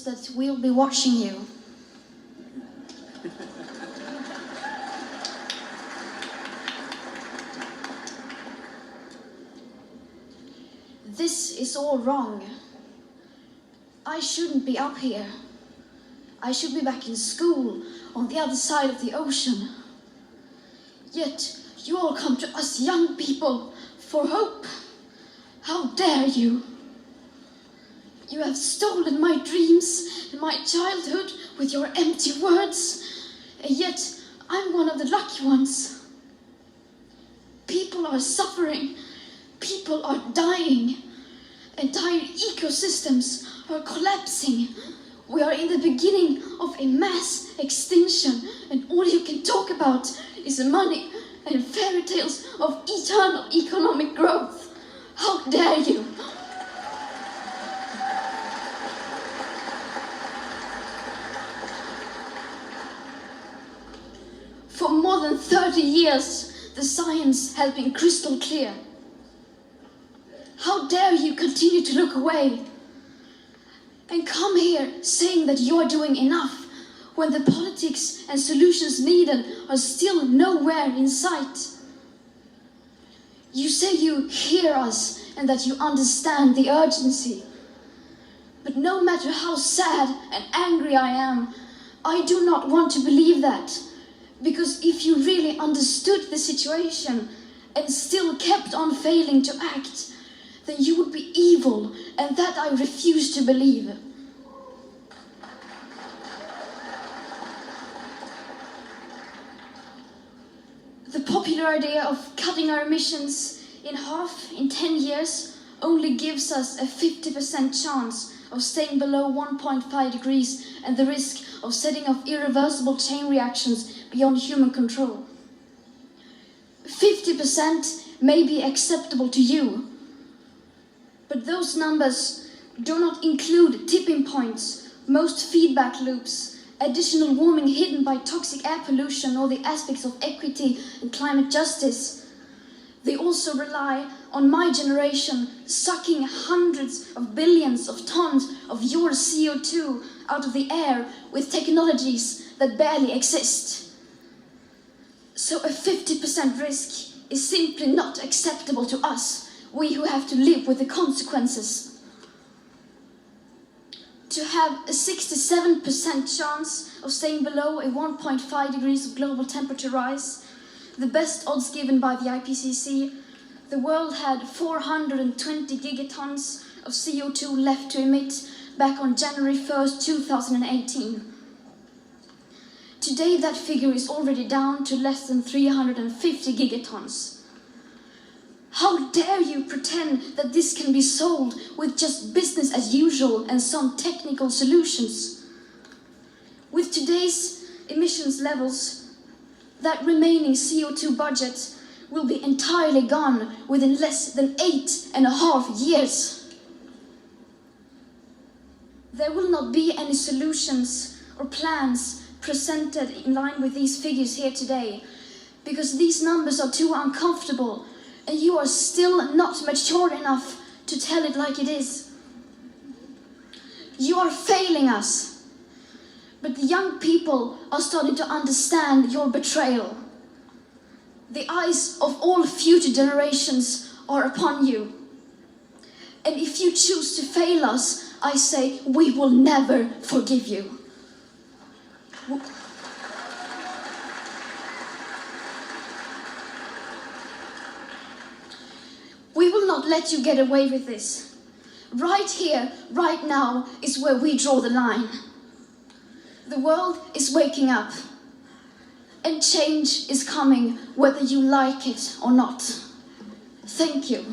that we'll be watching you. This is all wrong. I shouldn't be up here. I should be back in school on the other side of the ocean. Yet you all come to us young people for hope. How dare you? You have stolen my dreams and my childhood with your empty words, and yet I'm one of the lucky ones. People are suffering, people are dying, entire ecosystems are collapsing. We are in the beginning of a mass extinction, and all you can talk about is money and fairy tales of eternal economic growth. How dare you? For more than 30 years, the science has been crystal clear. How dare you continue to look away and come here saying that you are doing enough when the politics and solutions needed are still nowhere in sight? You say you hear us and that you understand the urgency. But no matter how sad and angry I am, I do not want to believe that. Because if you really understood the situation and still kept on failing to act, then you would be evil, and that I refuse to believe. The popular idea of cutting our emissions in half in 10 years only gives us a 50% chance of staying below 1.5 degrees and the risk of setting off irreversible chain reactions beyond human control. 50% may be acceptable to you, but those numbers do not include tipping points, most feedback loops, additional warming hidden by toxic air pollution, or the aspects of equity and climate justice. They also rely on my generation sucking hundreds of billions of tons of your CO2 out of the air with technologies that barely exist. So a 50% risk is simply not acceptable to us, we who have to live with the consequences. To have a 67% chance of staying below a 1.5 degrees of global temperature rise, the best odds given by the IPCC, the world had 420 gigatons of CO2 left to emit back on January 1st, 2018. Today that figure is already down to less than 350 gigatons. How dare you pretend that this can be solved with just business as usual and some technical solutions? With today's emissions levels, that remaining CO2 budget will be entirely gone within less than 8.5 years. There will not be any solutions or plans presented in line with these figures here today, because these numbers are too uncomfortable and you are still not mature enough to tell it like it is. You are failing us, but the young people are starting to understand your betrayal. The eyes of all future generations are upon you. And if you choose to fail us, I say we will never forgive you. We will not let you get away with this. Right here, right now, is where we draw the line. The world is waking up, and change is coming whether you like it or not. Thank you.